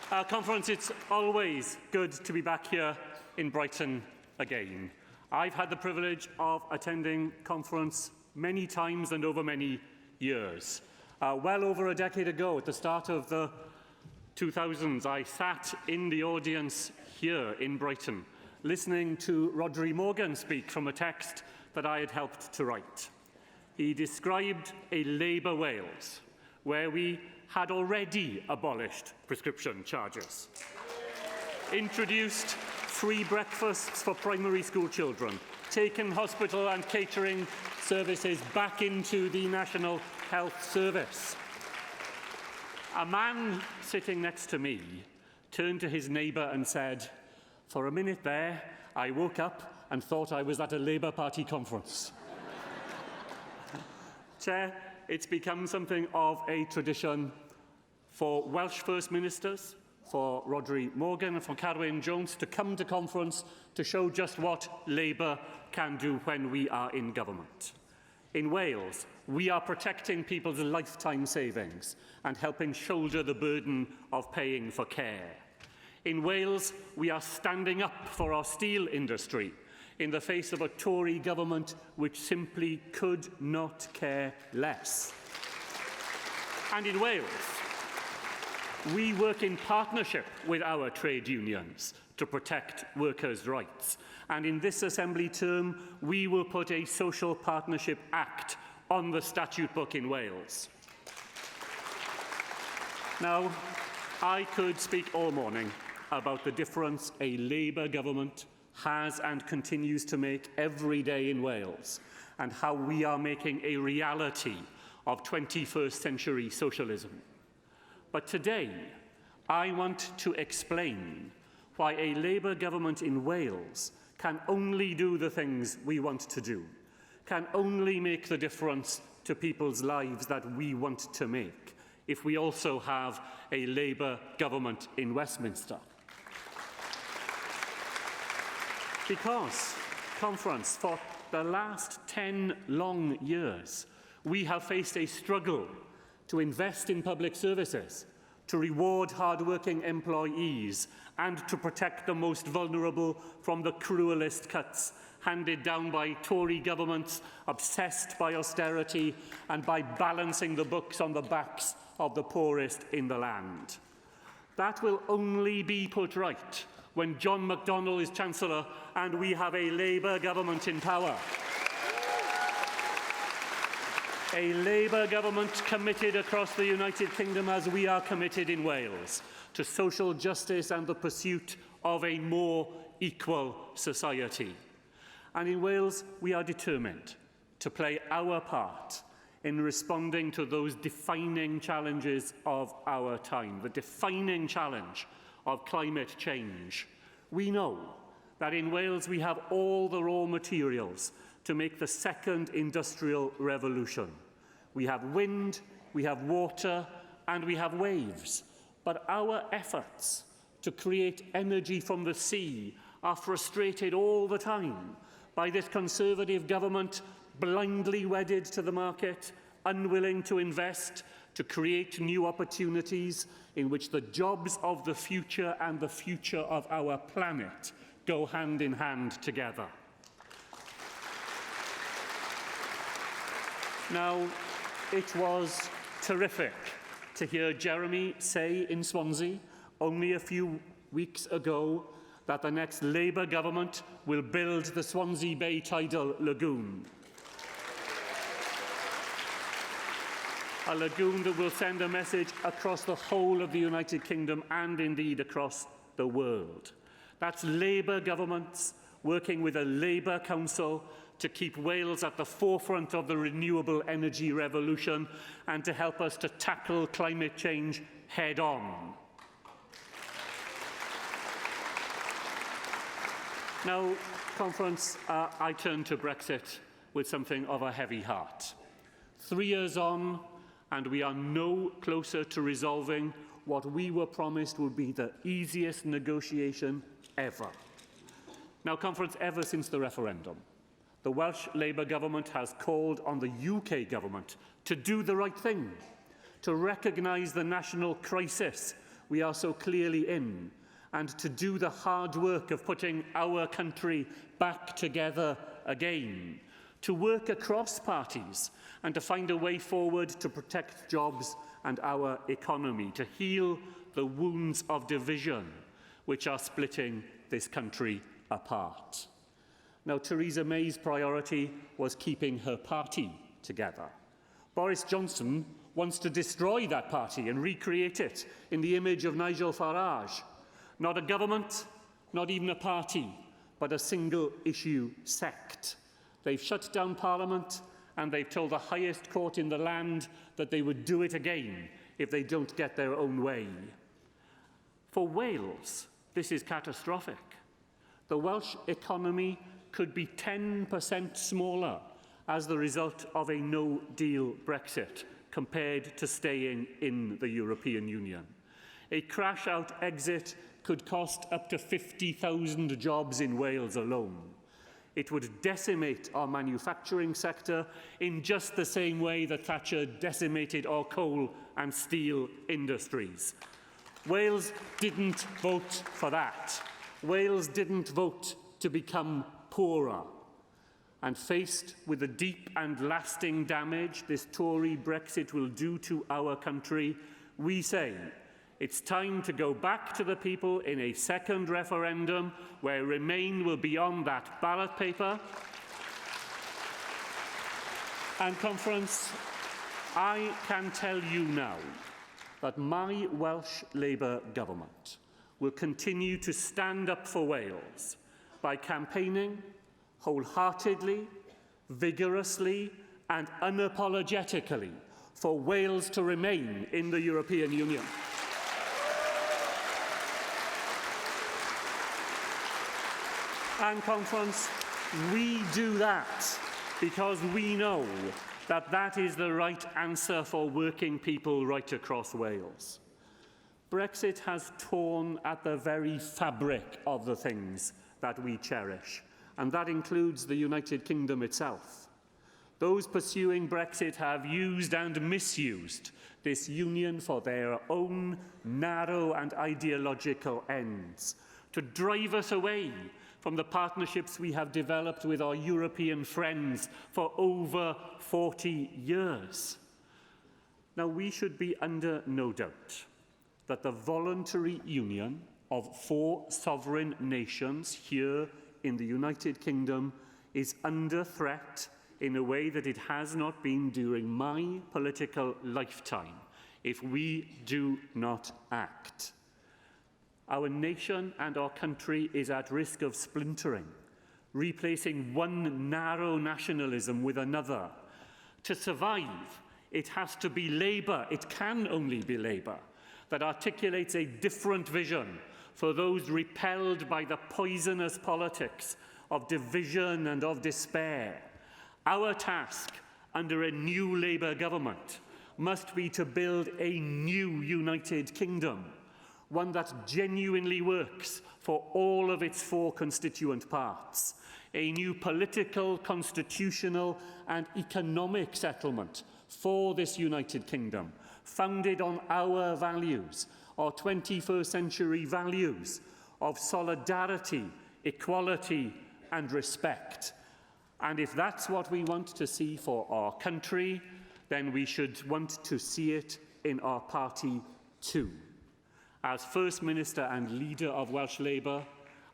Conference, it's always good to be back here in Brighton again. I've had the privilege of attending conference many times and over many years. Well over a decade ago, at the start of the 2000s, I sat in the audience here in Brighton, listening to Rhodri Morgan speak from a text that I had helped to write. He described a Labour Wales, where we had already abolished prescription charges, introduced free breakfasts for primary school children, taken hospital and catering services back into the National Health Service. A man sitting next to me turned to his neighbour and said, "For a minute there, I woke up and thought I was at a Labour Party conference." Chair, it's become something of a tradition for Welsh First Ministers, for Rhodri Morgan and for Carwyn Jones to come to conference to show just what Labour can do when we are in government. In Wales, we are protecting people's lifetime savings and helping shoulder the burden of paying for care. In Wales, we are standing up for our steel industry in the face of a Tory government which simply could not care less. And in Wales, we work in partnership with our trade unions to protect workers' rights. And in this Assembly term, we will put a Social Partnership Act on the statute book in Wales. Now, I could speak all morning about the difference a Labour government has and continues to make every day in Wales, and how we are making a reality of 21st century socialism. But today, I want to explain why a Labour government in Wales can only do the things we want to do, can only make the difference to people's lives that we want to make, if we also have a Labour government in Westminster. Because, Conference, for the last 10 long years, we have faced a struggle to invest in public services, to reward hard-working employees, and to protect the most vulnerable from the cruelest cuts handed down by Tory governments obsessed by austerity and by balancing the books on the backs of the poorest in the land. That will only be put right when John McDonnell is Chancellor and we have a Labour government in power. A Labour government committed across the United Kingdom, as we are committed in Wales, to social justice and the pursuit of a more equal society. And in Wales, we are determined to play our part in responding to those defining challenges of our time, the defining challenge of climate change. We know that in Wales we have all the raw materials to make the second industrial revolution. We have wind, we have water, and we have waves. But our efforts to create energy from the sea are frustrated all the time by this Conservative government blindly wedded to the market, unwilling to invest, to create new opportunities in which the jobs of the future and the future of our planet go hand in hand together. Now, it was terrific to hear Jeremy say in Swansea only a few weeks ago that the next Labour government will build the Swansea Bay Tidal Lagoon. A lagoon that will send a message across the whole of the United Kingdom and indeed across the world. That's Labour governments working with a Labour Council to keep Wales at the forefront of the renewable energy revolution and to help us to tackle climate change head-on. Now, Conference, I turn to Brexit with something of a heavy heart. 3 years on, and we are no closer to resolving what we were promised would be the easiest negotiation ever. Now, Conference, ever since the referendum, the Welsh Labour government has called on the UK government to do the right thing, to recognise the national crisis we are so clearly in, and to do the hard work of putting our country back together again, to work across parties and to find a way forward to protect jobs and our economy, to heal the wounds of division which are splitting this country apart. Now, Theresa May's priority was keeping her party together. Boris Johnson wants to destroy that party and recreate it in the image of Nigel Farage. Not a government, not even a party, but a single-issue sect. They've shut down Parliament and they've told the highest court in the land that they would do it again if they don't get their own way. For Wales, this is catastrophic. The Welsh economy could be 10% smaller as the result of a no-deal Brexit compared to staying in the European Union. A crash-out exit could cost up to 50,000 jobs in Wales alone. It would decimate our manufacturing sector in just the same way that Thatcher decimated our coal and steel industries. Wales didn't vote for that. Wales didn't vote to become poorer. And faced with the deep and lasting damage this Tory Brexit will do to our country, we say it's time to go back to the people in a second referendum where Remain will be on that ballot paper. And Conference, I can tell you now that my Welsh Labour government will continue to stand up for Wales by campaigning wholeheartedly, vigorously and unapologetically for Wales to remain in the European Union. And Conference, we do that because we know that that is the right answer for working people right across Wales. Brexit has torn at the very fabric of the things that we cherish, and that includes the United Kingdom itself. Those pursuing Brexit have used and misused this union for their own narrow and ideological ends, to drive us away from the partnerships we have developed with our European friends for over 40 years. Now, we should be under no doubt that the voluntary union of 4 sovereign nations here in the United Kingdom is under threat in a way that it has not been during my political lifetime if we do not act. Our nation and our country is at risk of splintering, replacing one narrow nationalism with another. To survive, it has to be Labour, it can only be Labour, that articulates a different vision for those repelled by the poisonous politics of division and of despair. Our task under a new Labour government must be to build a new United Kingdom, one that genuinely works for all of its 4 constituent parts, a new political, constitutional and economic settlement for this United Kingdom, founded on our values, our 21st century values of solidarity, equality and respect. And if that's what we want to see for our country, then we should want to see it in our party too. As First Minister and leader of Welsh Labour,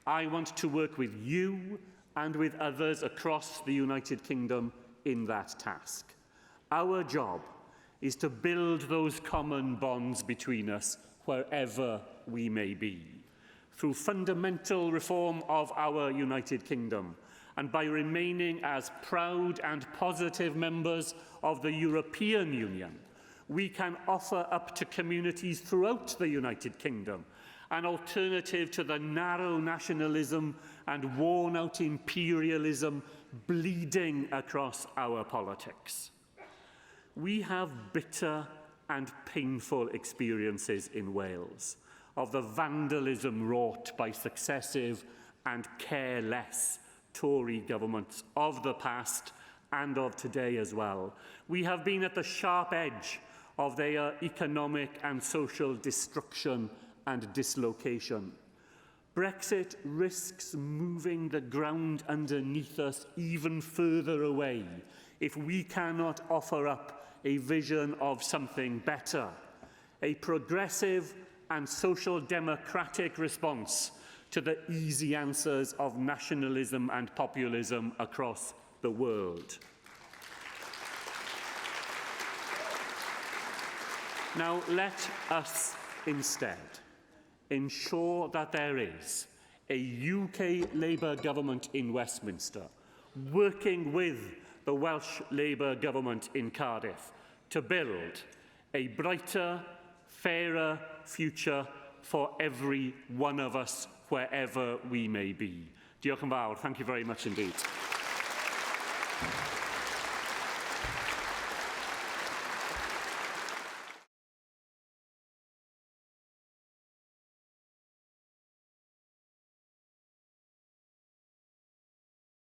I want to work with you and with others across the United Kingdom in that task. Our job is to build those common bonds between us wherever we may be, through fundamental reform of our United Kingdom and by remaining as proud and positive members of the European Union. We can offer up to communities throughout the United Kingdom an alternative to the narrow nationalism and worn-out imperialism bleeding across our politics. We have bitter and painful experiences in Wales of the vandalism wrought by successive and careless Tory governments of the past and of today as well. We have been at the sharp edge of their economic and social destruction and dislocation. Brexit risks moving the ground underneath us even further away if we cannot offer up a vision of something better, a progressive and social democratic response to the easy answers of nationalism and populism across the world. Now, let us instead ensure that there is a UK Labour government in Westminster working with the Welsh Labour government in Cardiff to build a brighter, fairer future for every one of us, wherever we may be. Diolch yn fawr. Thank you very much indeed.